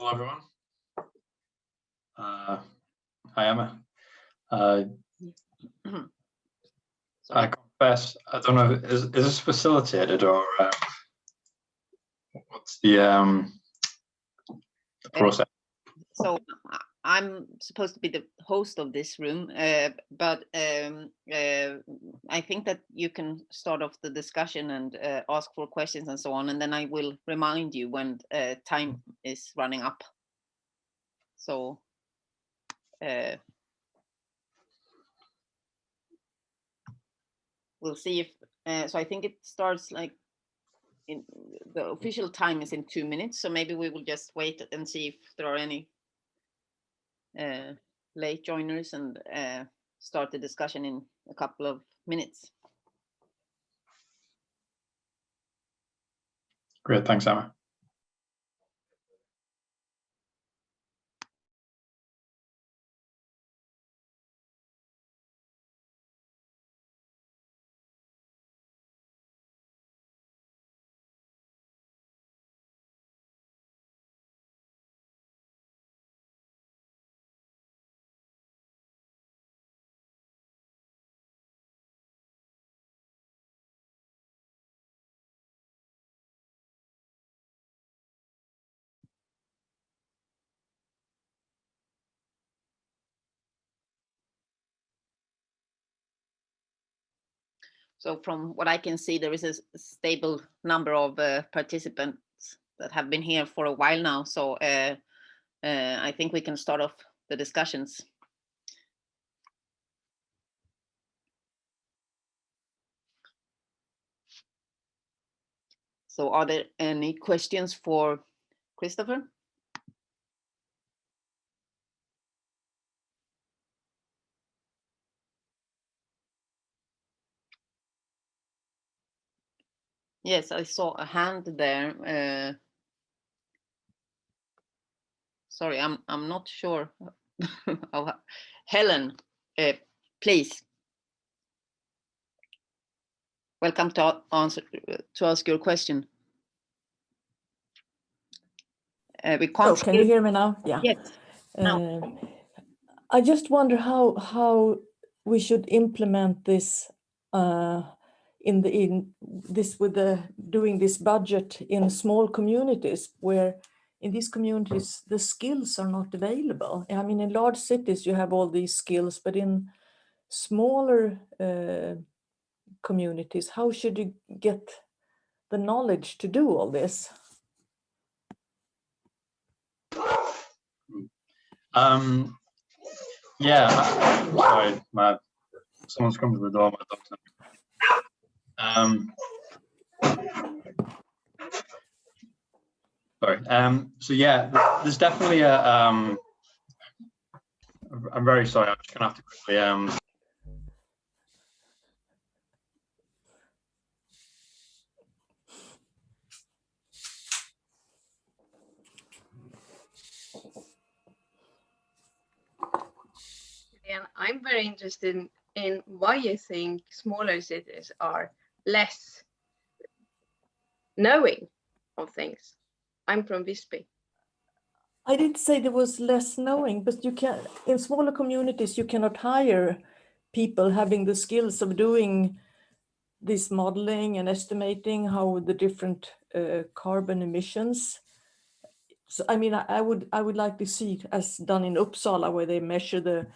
Hello, everyone. Hi, Emma. I confess, I don't know, is this facilitated or what's the process? So I'm supposed to be the host of this room, but I think that you can start off the discussion and ask for questions and so on, and then I will remind you when time is running up. So we'll see if, so I think it starts like in the official time is in 2 minutes. So maybe we will just wait and see if there are any late joiners and start the discussion in a couple of minutes. Great, thanks, Emma. So from what I can see, there is a stable number of participants that have been here for a while now. So I think we can start off the discussions. So are there any questions for Christopher? Yes, I saw a hand there. Sorry, I'm not sure. Oh, Helen, please. Welcome to ask your question. We can't. Can you hear me now? Yeah. Yes. I just wonder how we should implement this doing this budget in small communities where in these communities the skills are not available. I mean, in large cities you have all these skills, but in smaller communities, how should you get the knowledge to do all this? Yeah, sorry, someone's come to the door. Sorry. So yeah, there's definitely a. I'm very sorry. I'm just gonna have to quickly. And I'm very interested in why you think smaller cities are less knowing of things. I'm from Visby. I didn't say there was less knowing, but you can, in smaller communities, you cannot hire people having the skills of doing this modeling and estimating how the different carbon emissions. So, I mean, I would like to see it as done in Uppsala, where they measure the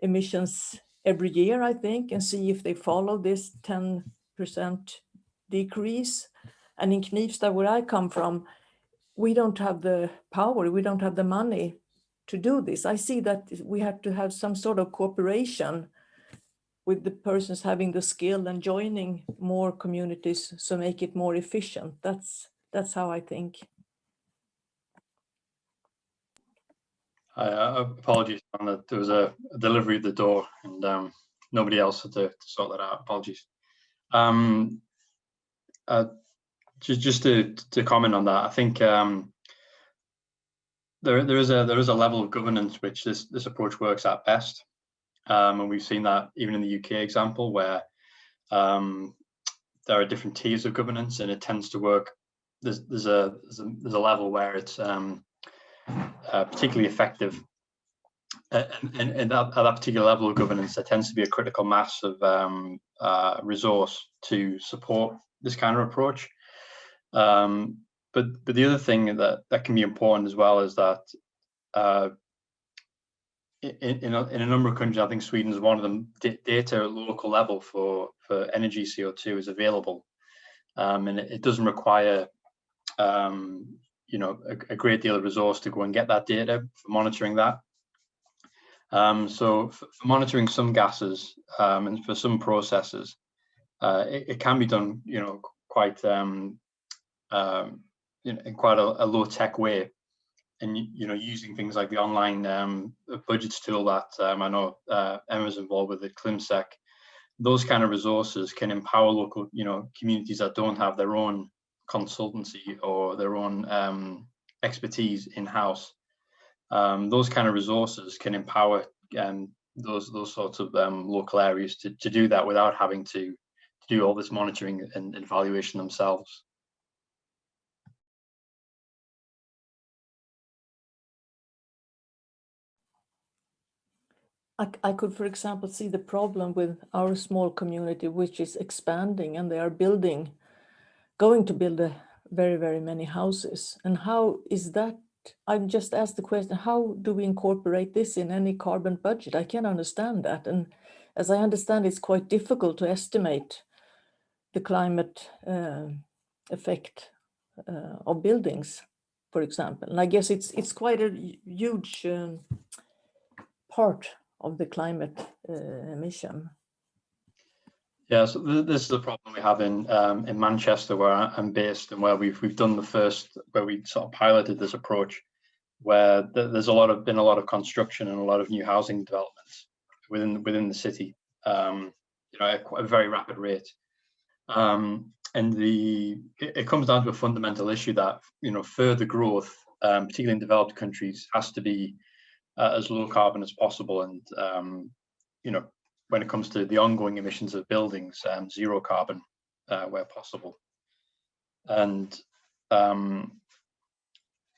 emissions every year, I think, and see if they follow this 10% decrease. And in Knivsta, where I come from, we don't have the power, we don't have the money to do this. I see that we have to have some sort of cooperation with the persons having the skill and joining more communities so make it more efficient. That's how I think. Apologies on that. There was a delivery at the door and nobody else had to sort that out. Apologies. Just to comment on that, I think there is a level of governance which this approach works at best, and we've seen that even in the UK example where there are different tiers of governance, and it tends to work. There's a level where it's particularly effective. And at that particular level of governance, there tends to be a critical mass of resource to support this kind of approach. But the other thing that can be important as well is that in a number of countries, I think Sweden is one of them, data at local level for energy CO2 is available, and it doesn't require you know, a great deal of resource to go and get that data for monitoring that. So for monitoring some gases and for some processes, it can be done, you know, quite in quite a low-tech way, and you know, using things like the online budgets tool that I know Emma's involved with at Klimasek. Those kind of resources can empower local, you know, communities that don't have their own consultancy or their own expertise in-house. Those kind of resources can empower those sorts of local areas to do that without having to do all this monitoring and evaluation themselves. I could, for example, see the problem with our small community, which is expanding, and they are going to build very, very many houses. And how is that? I'm just asked the question, how do we incorporate this in any carbon budget? I can understand that. And as I understand, it's quite difficult to estimate the climate effect of buildings, for example. And I guess it's quite a huge part of the climate emission. Yeah, so this is a problem we have in Manchester, where I'm based, and where we've done the first, where we sort of piloted this approach, where there's been a lot of construction and a lot of new housing developments within the city, you know, at a very rapid rate, and it comes down to a fundamental issue that, you know, further growth, particularly in developed countries, has to be as low carbon as possible, and you know, when it comes to the ongoing emissions of buildings, zero carbon where possible. And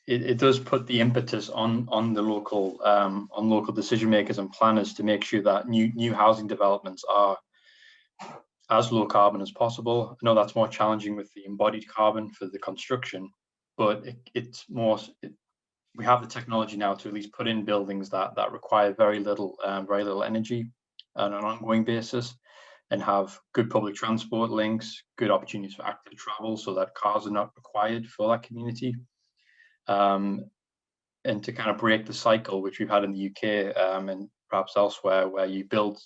it does put the impetus on the local decision makers and planners to make sure that new housing developments are as low carbon as possible. I know that's more challenging with the embodied carbon for the construction, but we have the technology now to at least put in buildings that require very little energy on an ongoing basis, and have good public transport links, good opportunities for active travel, so that cars are not required for that community, and to kind of break the cycle which we've had in the UK and perhaps elsewhere, where you build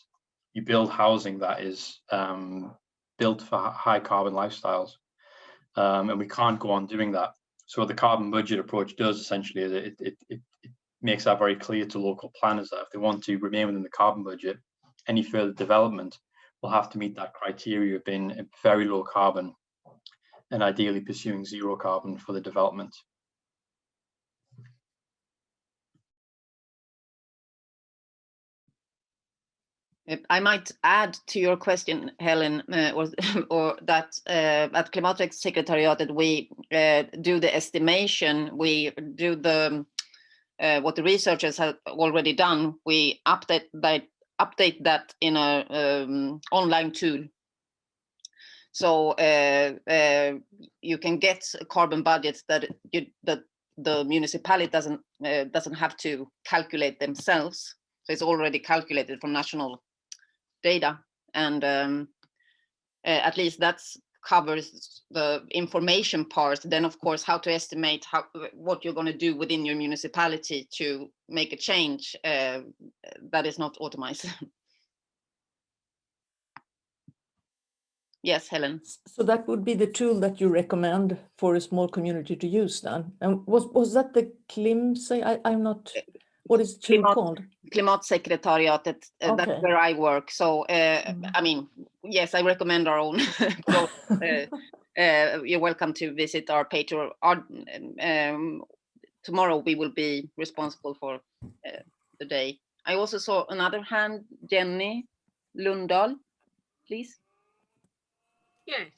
housing that is built for high carbon lifestyles, and we can't go on doing that. So what the carbon budget approach does essentially is it makes that very clear to local planners that if they want to remain within the carbon budget, any further development will have to meet that criteria of being very low carbon, and ideally pursuing zero carbon for the development. I might add to your question, Helen, or that at Klimatsekretariatet we do the estimation, we do the what the researchers have already done. We update that in a online tool. So you can get carbon budgets that the municipality doesn't have to calculate themselves. So it's already calculated from national data, and at least that's covers the information part. Then of course, how to estimate what you're going to do within your municipality to make a change, that is not automated. Yes, Helen. So that would be the tool that you recommend for a small community to use then? And was that the I'm not, what is the tool called? Klimatsekretariatet, Okay. that's where I work. So, I mean, yes, I recommend our own. You're welcome to visit our page, or tomorrow we will be responsible for the day. I also saw another hand, Jenny Lundahl, please. Yes,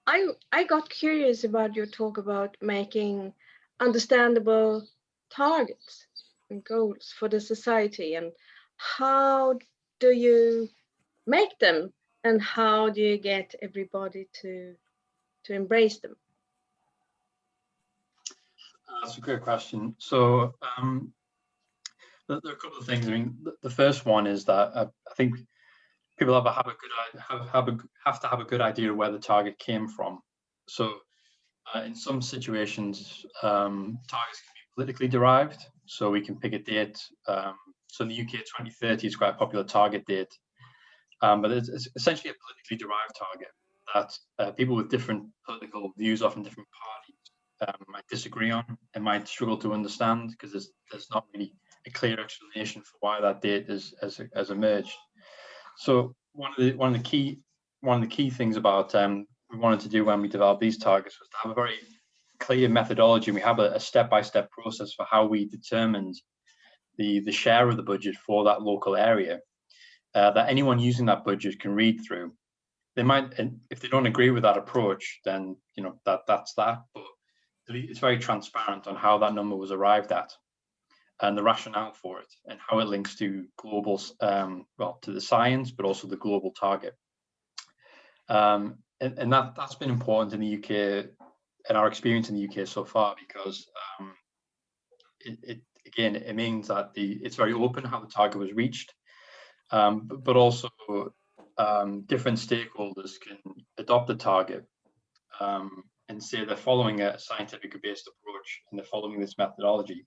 I got curious about your talk about making understandable targets and goals for the society, and how do you make them, and how do you get everybody to embrace them? That's a great question. So there are a couple of things. I mean, the first one is that I think people have to have a good idea of where the target came from. So in some situations, targets can be politically derived. So we can pick a date. So in the UK, 2030 is quite a popular target date, but it's essentially a politically derived target that people with different political views, often different parties, might disagree on and might struggle to understand, because there's not really a clear explanation for why that date has emerged. So one of the key things about we wanted to do when we developed these targets was to have a very clear methodology. We have a step-by-step process for how we determined the share of the budget for that local area that anyone using that budget can read through. They might, and if they don't agree with that approach, then that's that. But it's very transparent on how that number was arrived at, and the rationale for it, and how it links to global, to the science, but also the global target. And that's been important in the UK, and our experience in the UK so far, because it means that it's very open how the target was reached, but also different stakeholders can adopt the target and say they're following a scientific-based approach, and they're following this methodology,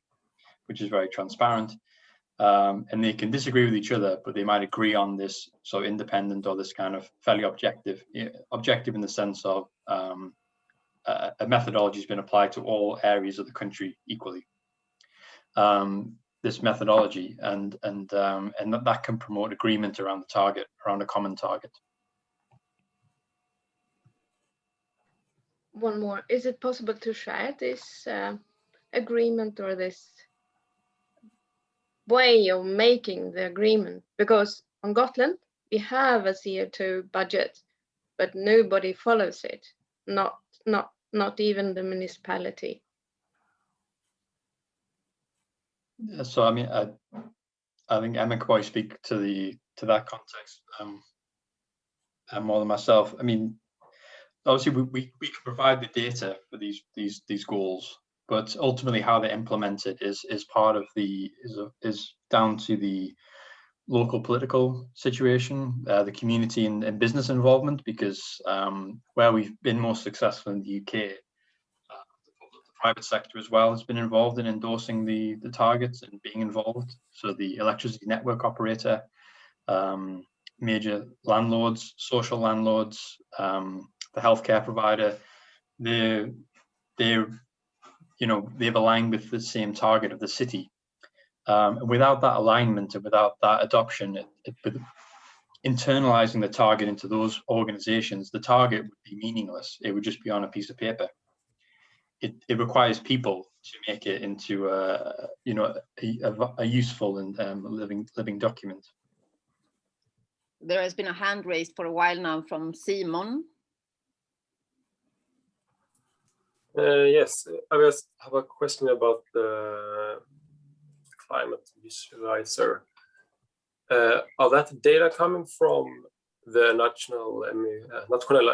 which is very transparent. And they can disagree with each other, but they might agree on this independent, or this kind of fairly objective in the sense of a methodology has been applied to all areas of the country equally. This methodology and that can promote agreement around the target, around a common target. One more. Is it possible to share this agreement, or this way of making the agreement? Because on Gotland we have a CO2 budget, but nobody follows it. Not even the municipality. So I mean, I think Emma could probably speak to that context more than myself. I mean, obviously we can provide the data for these goals, but ultimately how they're implemented is part of is down to the local political situation, the community and business involvement, because where we've been most successful in the UK, the private sector as well has been involved in endorsing the targets and being involved. So the electricity network operator, major landlords, social landlords, the healthcare provider, they've aligned with the same target of the city. Without that alignment and without that adoption, internalizing the target into those organizations, the target would be meaningless. It would just be on a piece of paper. It requires people to make it into a useful and living document. There has been a hand raised for a while now from Simon. Yes, I just have a question about the climate visualizer. Are that data coming from the national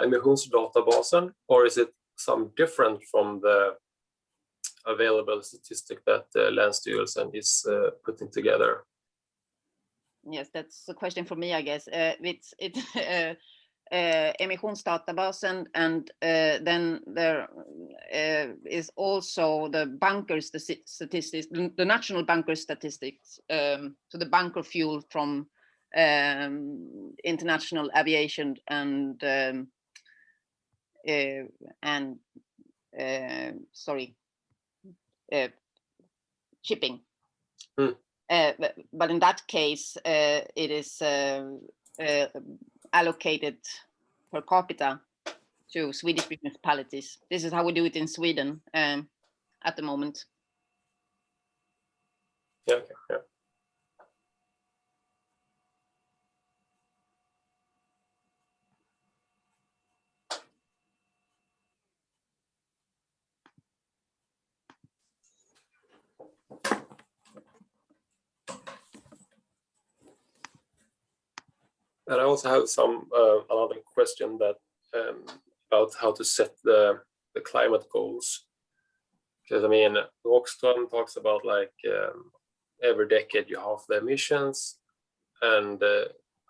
emissionsdatabasen, or is it some different from the available statistic that Länsstyrelsen is putting together? Yes, that's a question for me, I guess. It's emissionsdatabasen, and then there is also the bunkers, the statistics, the national bunker statistics. So the bunker fuel from international aviation and shipping. But in that case, it is allocated per capita to Swedish municipalities. This is how we do it in Sweden at the moment. Yeah, okay, yeah. And I also have some another question that about how to set the climate goals. Because I mean, Rockström talks about like every decade you halve the emissions, and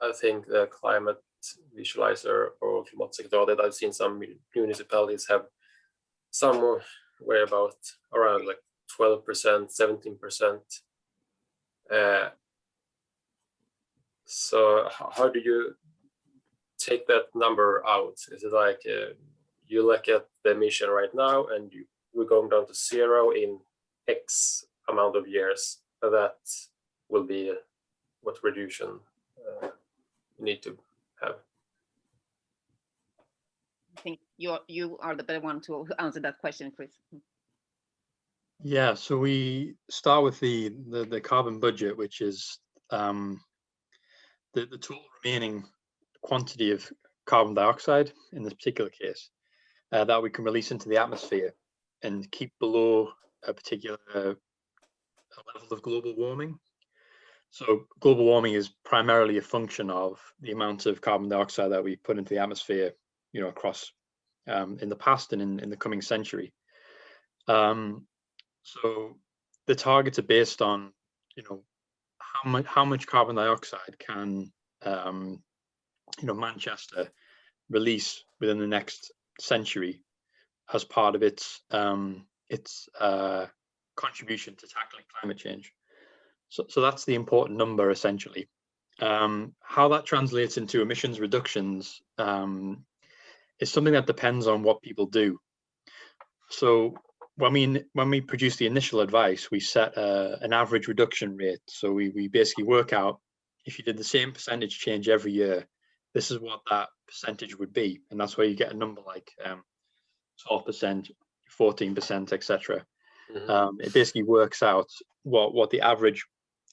I think the climate visualizer or Klimatsekretariatet, I've seen some municipalities have somewhere about around like 12%, 17%. So how do you take that number out? Is it like you look at the emission right now and we're going down to 0 in X amount of years? That will be what reduction you need to have. I think you are the better one to answer that question, Chris. Yeah, so we start with the carbon budget, which is the total remaining quantity of carbon dioxide in this particular case that we can release into the atmosphere and keep below a particular level of global warming. So global warming is primarily a function of the amount of carbon dioxide that we put into the atmosphere, you know, across in the past and in the coming century. So the targets are based on, you know, how much carbon dioxide can you know, Manchester release within the next century as part of its contribution to tackling climate change. So that's the important number essentially. How that translates into emissions reductions is something that depends on what people do. So when we produce the initial advice, we set an average reduction rate. So we basically work out if you did the same percentage change every year, this is what that percentage would be, and that's where you get a number like 12%, 14%, etc. It basically works out what the average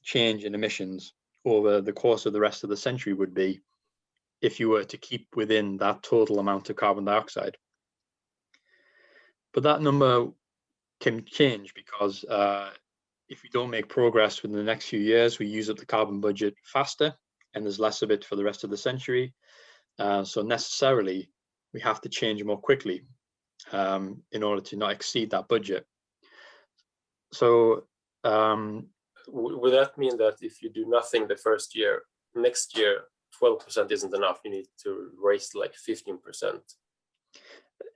change in emissions over the course of the rest of the century would be if you were to keep within that total amount of carbon dioxide. But that number can change because if we don't make progress within the next few years, we use up the carbon budget faster and there's less of it for the rest of the century. So necessarily we have to change more quickly in order to not exceed that budget. So would that mean that if you do nothing the first year, next year 12% isn't enough, you need to raise like 15%?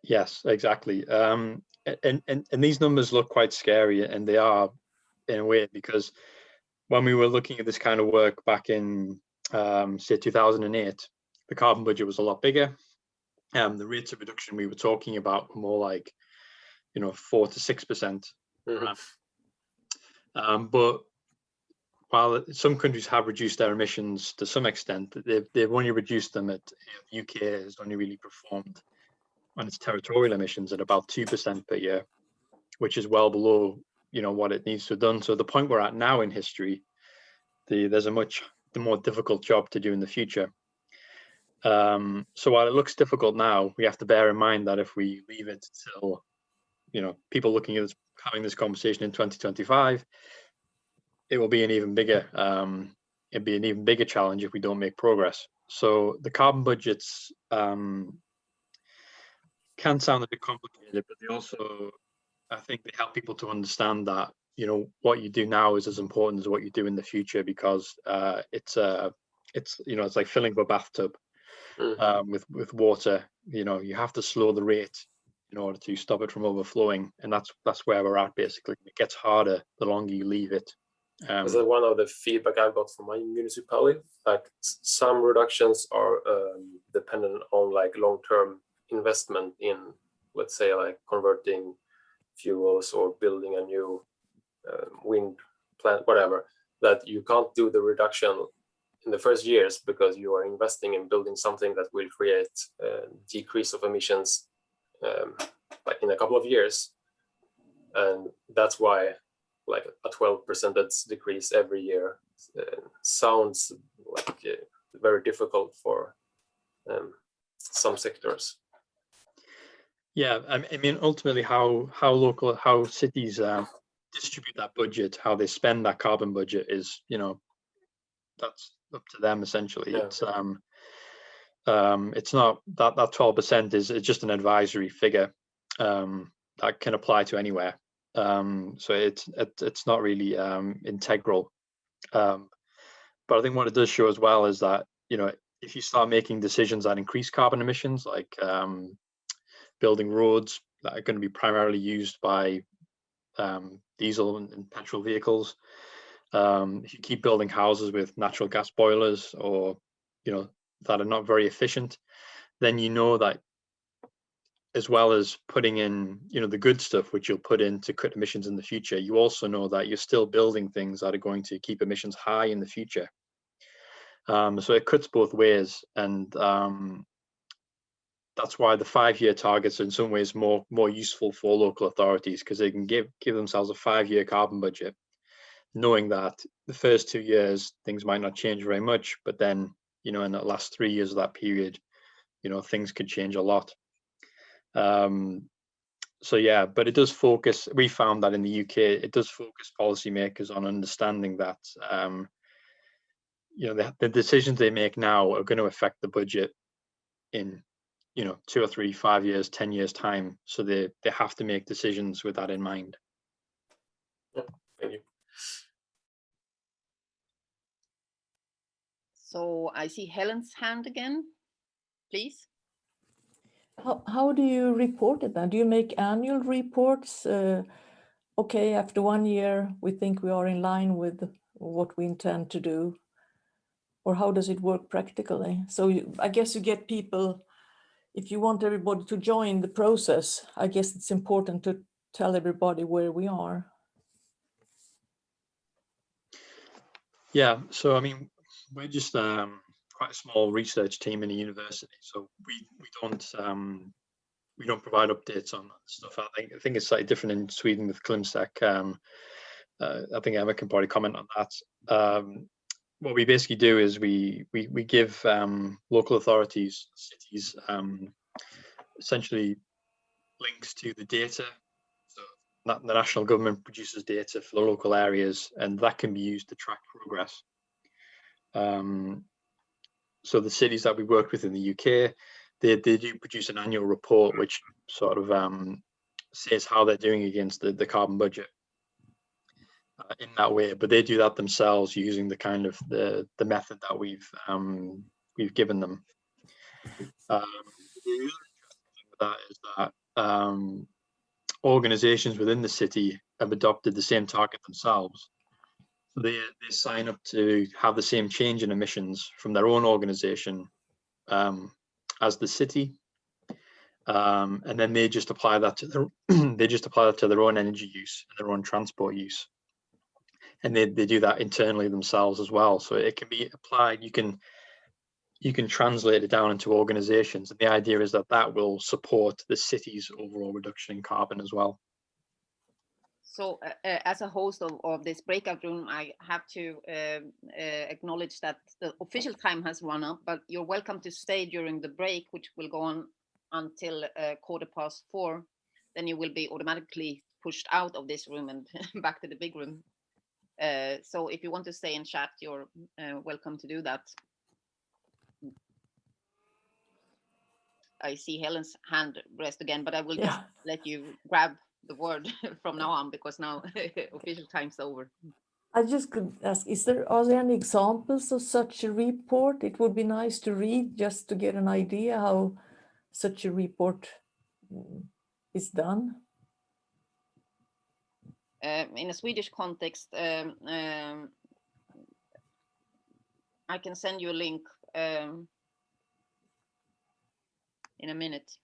Yes, exactly. And these numbers look quite scary, and they are in a way, because when we were looking at this kind of work back in say 2008, the carbon budget was a lot bigger. The rates of reduction we were talking about were more like, you know, 4 to 6%. But while some countries have reduced their emissions to some extent, they've only reduced them at, the UK has only really performed on its territorial emissions at about 2% per year, which is well below, you know, what it needs to have done. So the point we're at now in history, there's a much more difficult job to do in the future. So while it looks difficult now, we have to bear in mind that if we leave it till, you know, people looking at this, having this conversation in 2025, it will be an even bigger challenge if we don't make progress. So the carbon budgets can sound a bit complicated, but they also, I think, they help people to understand that, you know, what you do now is as important as what you do in the future, because it's you know, it's like filling a bathtub with water. You know, you have to slow the rate in order to stop it from overflowing, and that's where we're at basically. It gets harder the longer you leave it. Is that one of the feedback I got from my municipality? Like some reductions are dependent on like long-term investment in, let's say, like converting fuels or building a new wind plant, whatever, that you can't do the reduction in the first years because you are investing in building something that will create a decrease of emissions like in a couple of years. And that's why like a 12% decrease every year sounds like very difficult for some sectors. Yeah, I mean, ultimately, how cities distribute that budget, how they spend that carbon budget is, you know, that's up to them essentially. Yeah. It's not that 12% is just an advisory figure that can apply to anywhere. So it's not really integral. But I think what it does show as well is that, you know, if you start making decisions that increase carbon emissions, like building roads that are going to be primarily used by diesel and petrol vehicles, if you keep building houses with natural gas boilers, or, you know, that are not very efficient, then you know that, as well as putting in, you know, the good stuff which you'll put in to cut emissions in the future, you also know that you're still building things that are going to keep emissions high in the future. So it cuts both ways, and that's why the 5-year targets are in some ways more useful for local authorities, because they can give themselves a 5-year carbon budget, knowing that the first 2 years things might not change very much, but then, you know, in the last 3 years of that period, you know, things could change a lot. So yeah, but it does focus, we found that in the UK, it does focus policymakers on understanding that, you know, the decisions they make now are going to affect the budget in, you know, 2 or 3, 5 years, 10 years time. So they have to make decisions with that in mind. Yeah, thank you. So I see Helen's hand again, please. How do you report it then? Do you make annual reports? Okay, after 1 year, we think we are in line with what we intend to do. Or how does it work practically? So I guess you get people, if you want everybody to join the process, I guess it's important to tell everybody where we are. Yeah, so I mean, we're just quite a small research team in a university, so we don't provide updates on stuff. I think it's slightly different in Sweden with Klimatsekretariatet. I think Emma can probably comment on that. What we basically do is we give local authorities, cities, essentially links to the data. So the national government produces data for the local areas, and that can be used to track progress. So the cities that we work with in the UK, they do produce an annual report which sort of says how they're doing against the carbon budget in that way, but they do that themselves using the kind of the method that we've given them. The other interesting thing with that is that organizations within the city have adopted the same target themselves. So they sign up to have the same change in emissions from their own organization as the city, and then they just apply that to their own energy use and their own transport use, and they do that internally themselves as well. So it can be applied. You can translate it down into organizations, and the idea is that will support the city's overall reduction in carbon as well. So as a host of this breakout room, I have to acknowledge that the official time has run up, but you're welcome to stay during the break, which will go on until 4:15. Then you will be automatically pushed out of this room and back to the big room. So if you want to stay and chat, you're welcome to do that. I see Helen's hand raised again, but I will just let you grab the word from now on, because now official time's over. I just could ask, are there any examples of such a report? It would be nice to read just to get an idea how such a report is done. In a Swedish context, I can send you a link in a minute.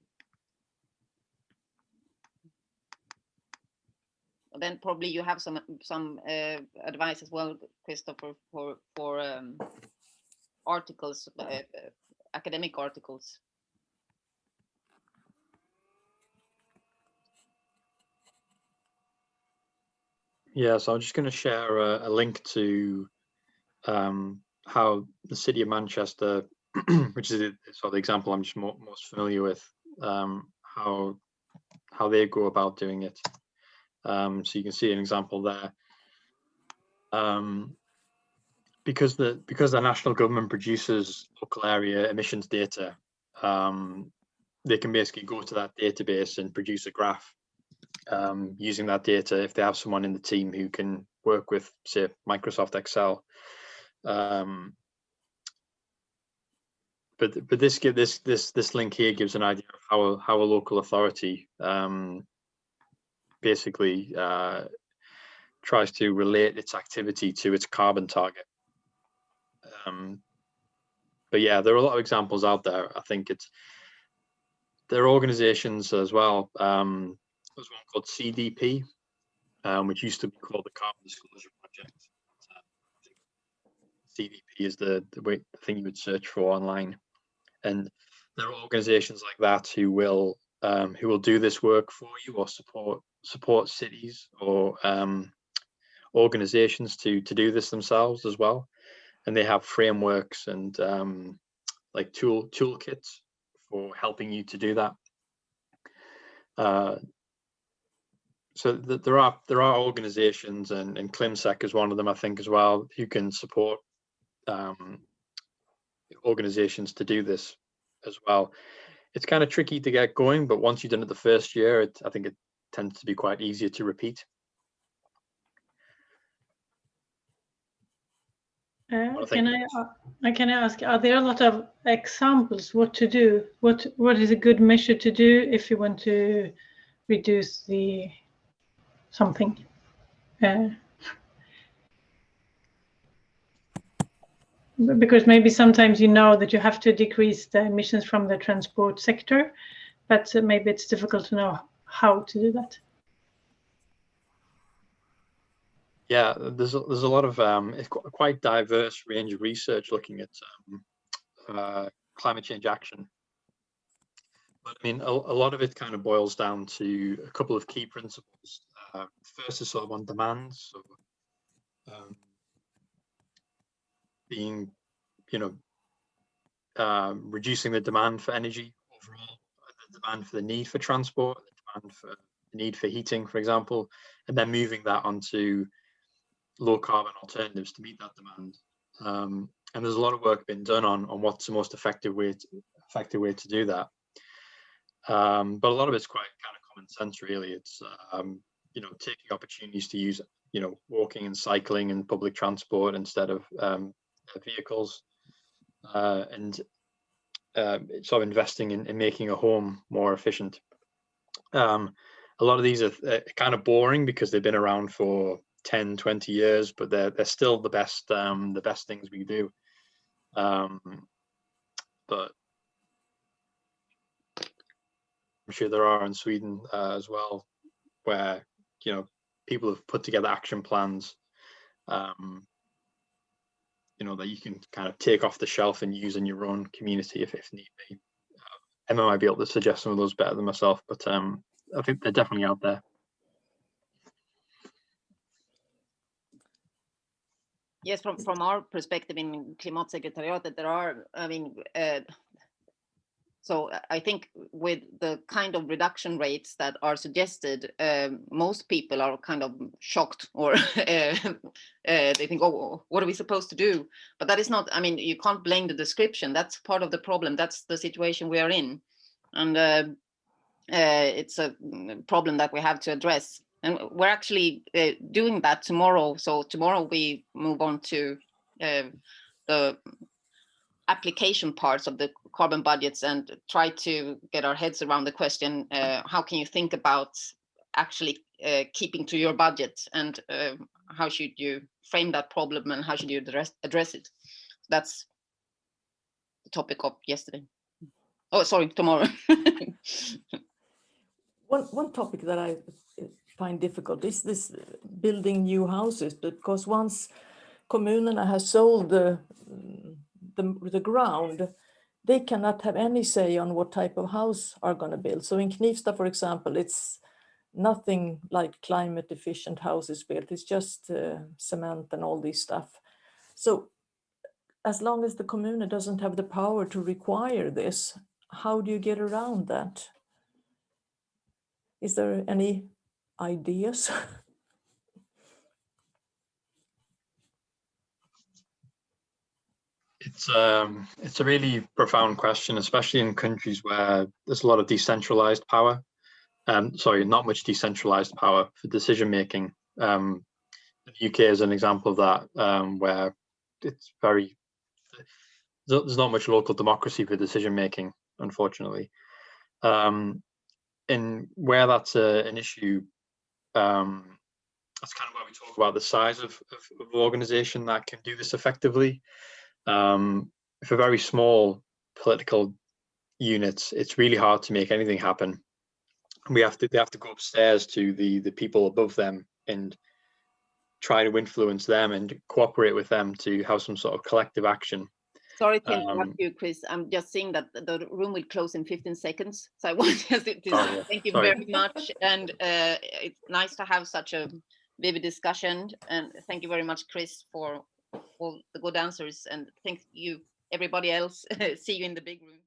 Then probably you have some advice as well, Christopher, for articles, academic articles. Yeah, so I'm just going to share a link to how the City of Manchester, which is sort of the example I'm just most familiar with, how they go about doing it. So you can see an example there. because the national government produces local area emissions data, they can basically go to that database and produce a graph using that data if they have someone in the team who can work with, say, Microsoft Excel. But this link here gives an idea of how a local authority basically tries to relate its activity to its carbon target. But yeah, there are a lot of examples out there. I think there are organizations as well. There's one called CDP, which used to be called the Carbon Disclosure Project. CDP is the thing you would search for online, and there are organizations like that who will do this work for you, or support cities or organizations to do this themselves as well. And they have frameworks and like toolkits for helping you to do that. So there are organizations, and Klimasek is one of them, I think, as well, who can support organizations to do this as well. It's kind of tricky to get going, but once you've done it the first year, I think it tends to be quite easier to repeat. Can I ask, are there a lot of examples what to do? What is a good measure to do if you want to reduce the something? Because maybe sometimes you know that you have to decrease the emissions from the transport sector, but maybe it's difficult to know how to do that. Yeah, there's a lot of it's quite diverse range of research looking at climate change action. But I mean, a lot of it kind of boils down to a couple of key principles. First is sort of on demand, so being, reducing the demand for energy overall, the demand for the need for transport, the demand for the need for heating, for example, and then moving that onto low carbon alternatives to meet that demand. And there's a lot of work being done on what's the most effective way to do that. But a lot of it's quite kind of common sense, really. It's taking opportunities to use walking and cycling and public transport instead of vehicles, and sort of investing in making a home more efficient. A lot of these are kind of boring because they've been around for 10, 20 years, but they're still the best things we do. But I'm sure there are in Sweden as well, where people have put together action plans that you can kind of take off the shelf and use in your own community if need be. Emma might be able to suggest some of those better than myself, but I think they're definitely out there. Yes, from our perspective in Klimatsekretariatet, there are, so I think with the kind of reduction rates that are suggested, most people are kind of shocked, or they think, oh, what are we supposed to do? But that is not, you can't blame the description. That's part of the problem. That's the situation we are in. And it's a problem that we have to address. And we're actually doing that tomorrow. So tomorrow we move on to the application parts of the carbon budgets and try to get our heads around the question, how can you think about actually keeping to your budget, and how should you frame that problem, and how should you address it? That's the topic of yesterday. Oh, sorry, tomorrow. One topic that I find difficult is this building new houses, because once kommunerna has sold the ground, they cannot have any say on what type of house are going to build. So in Knivsta, for example, it's nothing like climate efficient houses built. It's just cement and all this stuff. So as long as the community doesn't have the power to require this, how do you get around that? Is there any ideas? It's a really profound question, especially in countries where there's a lot of decentralized power. Sorry, not much decentralized power for decision making. The UK is an example of that, where it's there's not much local democracy for decision making, unfortunately. And where that's an issue, that's kind of why we talk about the size of organization that can do this effectively. For very small political units, it's really hard to make anything happen. They have to go upstairs to the people above them and try to influence them and cooperate with them to have some sort of collective action. Sorry to interrupt you, Chris. I'm just seeing that the room will close in 15 seconds. So I want to say thank you very much. And it's nice to have such a vivid discussion. And thank you very much, Chris, for all the good answers. And thank you, everybody else. See you in the big room.